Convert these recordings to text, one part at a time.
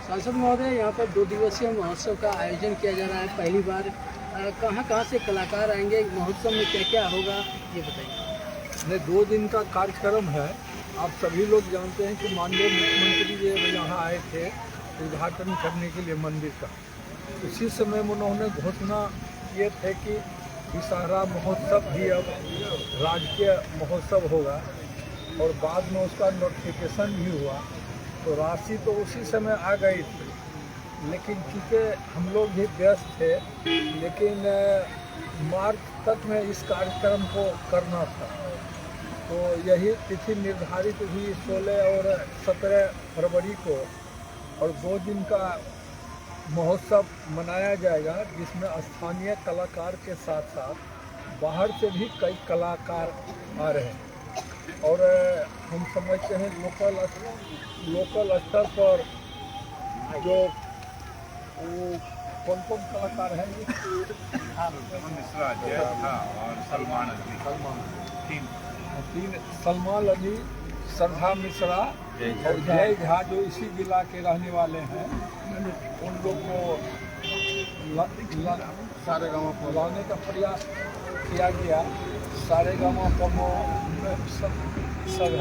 सांसद महोदय, यहाँ पर 2 दिवसीय महोत्सव का आयोजन किया जा रहा है पहली बार। कहाँ से कलाकार आएंगे, महोत्सव में क्या क्या होगा, ये बताइए। 2 दिन का कार्यक्रम है। आप सभी लोग जानते हैं कि माननीय मुख्यमंत्री जी यहाँ आए थे उद्घाटन करने के लिए मंदिर का। उसी समय उन्होंने घोषणा किए थे कि विषहरा महोत्सव भी अब राजकीय महोत्सव होगा, और बाद में उसका नोटिफिकेशन भी हुआ। तो राशि तो उसी समय आ गई थी, लेकिन चूँकि हम लोग भी व्यस्त थे, लेकिन मार्च तक में इस कार्यक्रम को करना था। तो यही तिथि निर्धारित हुई 16 और 17 फरवरी को, और 2 दिन का महोत्सव मनाया जाएगा, जिसमें स्थानीय कलाकार के साथ साथ बाहर से भी कई कलाकार आ रहे हैं। और हम समझते हैं लोकल स्तर पर जो कौन कौन कलाकार हैं, और सलमान अली, श्रद्धा मिश्रा और जय झा, जो इसी जिला के रहने वाले हैं, उन लोग को सारे गाँव को लाने का प्रयास किया गया। सारे गाँव सब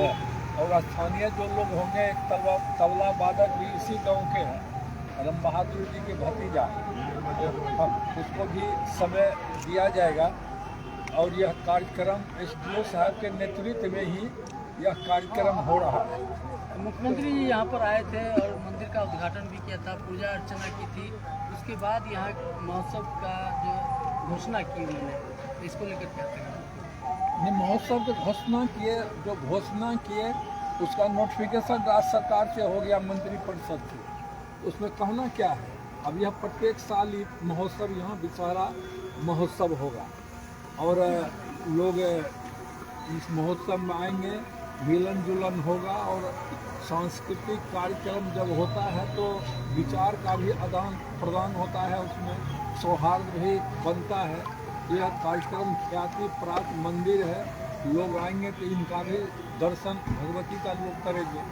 है, और स्थानीय जो लोग होंगे, एक तबला वादक भी इसी गांव के हैं, राम बहादुर जी के भतीजा, उसको भी समय दिया जाएगा। और यह कार्यक्रम SDO साहब के नेतृत्व में ही यह कार्यक्रम हो रहा है। मुख्यमंत्री जी यहाँ पर आए थे और मंदिर का उद्घाटन भी किया था, पूजा अर्चना की थी। उसके बाद यहाँ महोत्सव का जो घोषणा की उन्होंने, इसको लेकर क्या कहेंगे? महोत्सव की घोषणा किए उसका नोटिफिकेशन राज्य सरकार से हो गया, मंत्रिपरिषद से। उसमें कहना क्या है, अब यह प्रत्येक साल महोत्सव यहाँ विषहरा महोत्सव होगा, और लोग इस महोत्सव में आएंगे, मिलन जुलन होगा, और सांस्कृतिक कार्यक्रम जब होता है तो विचार का भी आदान प्रदान होता है, उसमें सौहार्द भी बनता है। यह कार्यक्रम ख्याति प्राप्त मंदिर है, लोग आएंगे तो इनका भी दर्शन भगवती का लोग करेंगे।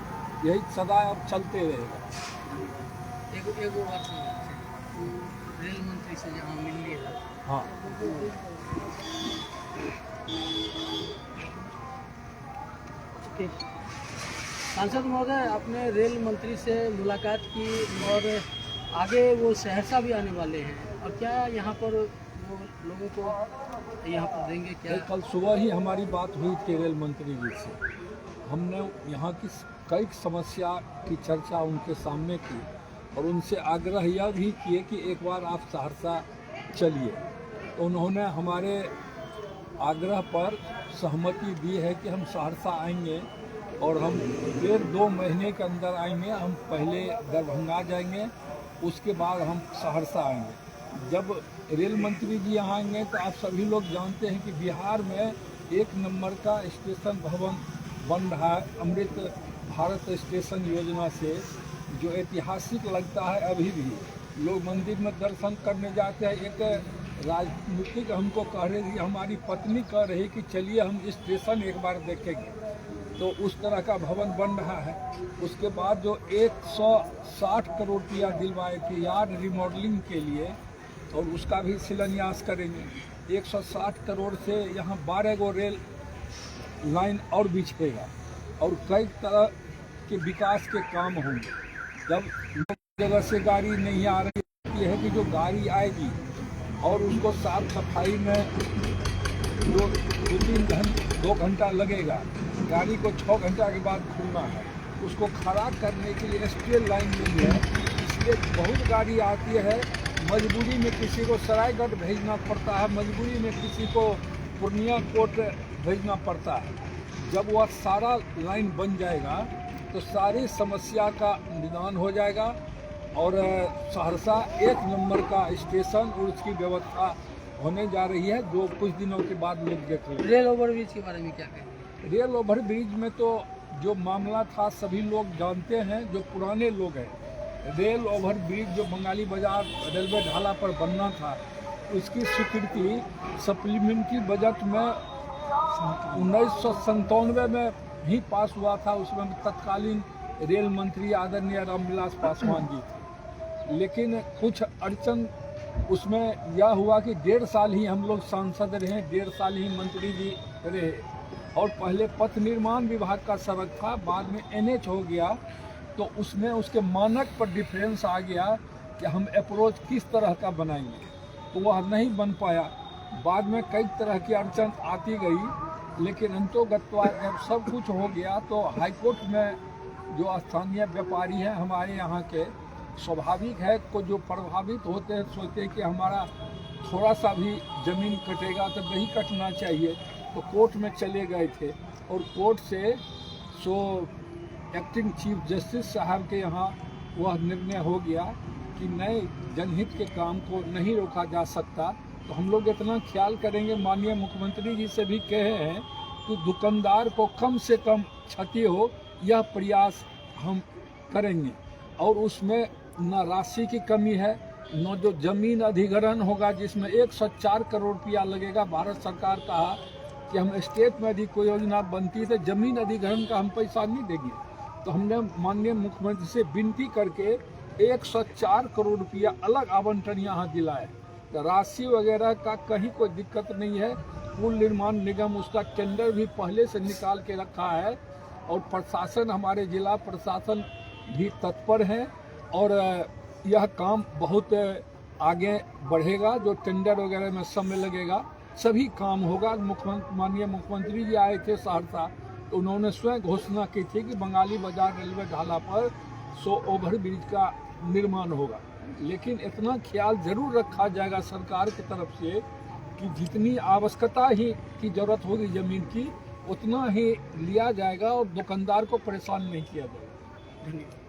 यही सदा अब चलते रहेगा। एगो बात रेल मंत्री से जहाँ मिल लिया। हाँ, सांसद महोदय, आपने रेल मंत्री से मुलाकात की और आगे वो सहरसा भी आने वाले हैं, और क्या यहाँ पर वो लोगों को यहाँ पर देंगे क्या? कल सुबह ही हमारी बात हुई थी रेल मंत्री जी से। हमने यहाँ की कई समस्या की चर्चा उनके सामने की, और उनसे आग्रह यह भी किए कि एक बार आप सहरसा चलिए। तो उन्होंने हमारे आग्रह पर सहमति दी है कि हम सहरसा आएंगे, और हम 1.5-2 महीने के अंदर आएंगे। हम पहले दरभंगा जाएंगे, उसके बाद हम सहरसा आएंगे। जब रेल मंत्री जी यहाँ आएंगे तो आप सभी लोग जानते हैं कि बिहार में 1 नंबर का स्टेशन भवन बन रहा है, अमृत भारत स्टेशन योजना से, जो ऐतिहासिक लगता है। अभी भी लोग मंदिर में दर्शन करने जाते हैं। एक राजनीतिक हमको कह रहे थे, हमारी पत्नी कह रही कि चलिए हम स्टेशन एक बार देखेंगे, तो उस तरह का भवन बन रहा है। उसके बाद जो 160 करोड़ रुपया दिलवाए थे यार्ड रिमॉडलिंग के लिए, और उसका भी शिलान्यास करेंगे। 160 करोड़ से यहाँ 12 गो रेल लाइन और बिछेगा, और कई तरह के विकास के काम होंगे। जब जगह से गाड़ी नहीं आ रही है कि जो गाड़ी आएगी और उसको साफ सफाई में जो 2 घंटा लगेगा, गाड़ी को 6 घंटा के बाद खुलना है, उसको खड़ा करने के लिए स्टील लाइन नहीं है, इसलिए बहुत गाड़ी आती है। मजबूरी में किसी को सरायगढ़ भेजना पड़ता है, मजबूरी में किसी को पूर्णिया कोट भेजना पड़ता है। जब वह सारा लाइन बन जाएगा तो सारी समस्या का निदान हो जाएगा, और सहरसा 1 नंबर का स्टेशन और उसकी व्यवस्था होने जा रही है, जो कुछ दिनों के बाद लोग देख लेंगे। रेल ओवरब्रिज के बारे में क्या कहेंगे? रेल ओवरब्रिज में तो जो मामला था सभी लोग जानते हैं, जो पुराने लोग हैं। रेल ओवरब्रिज जो बंगाली बाजार रेलवे ढाला पर बनना था, उसकी स्वीकृति सप्लीमेंट्री बजट में 1997 में ही पास हुआ था। उसमें तत्कालीन रेल मंत्री आदरणीय रामविलास पासवान जी थे, लेकिन कुछ अड़चन उसमें यह हुआ कि 1.5 साल ही हम लोग सांसद रहे, 1.5 साल ही मंत्री जी रहे, और पहले पथ निर्माण विभाग का सड़क था, बाद में NH हो गया, तो उसमें उसके मानक पर डिफरेंस आ गया कि हम अप्रोच किस तरह का बनाएंगे, तो वह नहीं बन पाया। बाद में कई तरह की अड़चन आती गई, लेकिन अंतोगत्वा जब सब कुछ हो गया तो हाईकोर्ट में जो स्थानीय व्यापारी हैं हमारे यहाँ के, स्वाभाविक है को जो प्रभावित होते हैं सोचते हैं कि हमारा थोड़ा सा भी ज़मीन कटेगा तो नहीं कटना चाहिए, तो कोर्ट में चले गए थे, और कोर्ट से एक्टिंग चीफ जस्टिस साहब के यहाँ वह निर्णय हो गया कि नए जनहित के काम को नहीं रोका जा सकता। तो हम लोग इतना ख्याल करेंगे, माननीय मुख्यमंत्री जी से भी कहे हैं कि दुकानदार को कम से कम क्षति हो, यह प्रयास हम करेंगे। और उसमें न राशि की कमी है, न जो जमीन अधिग्रहण होगा जिसमें 104 करोड़ रुपया लगेगा। भारत सरकार कहा कि हम स्टेट में यदि कोई योजना बनती है तो जमीन अधिग्रहण का हम पैसा नहीं देंगे, तो हमने माननीय मुख्यमंत्री से विनती करके 104 करोड़ रुपया अलग आवंटन यहाँ दिलाए। तो राशि वगैरह का कहीं कोई दिक्कत नहीं है। पुल निर्माण निगम उसका टेंडर भी पहले से निकाल के रखा है, और प्रशासन, हमारे जिला प्रशासन भी तत्पर है, और यह काम बहुत आगे बढ़ेगा। जो टेंडर वगैरह में समय लगेगा सभी काम होगा। माननीय मुख्यमंत्री जी आए थे सहरसा, तो उन्होंने स्वयं घोषणा की थी कि बंगाली बाजार रेलवे ढाला पर 100 ओवरब्रिज का निर्माण होगा। लेकिन इतना ख्याल जरूर रखा जाएगा सरकार की तरफ से कि जितनी आवश्यकता ही की जरूरत होगी ज़मीन की, उतना ही लिया जाएगा और दुकानदार को परेशान नहीं किया जाएगा। धन्यवाद।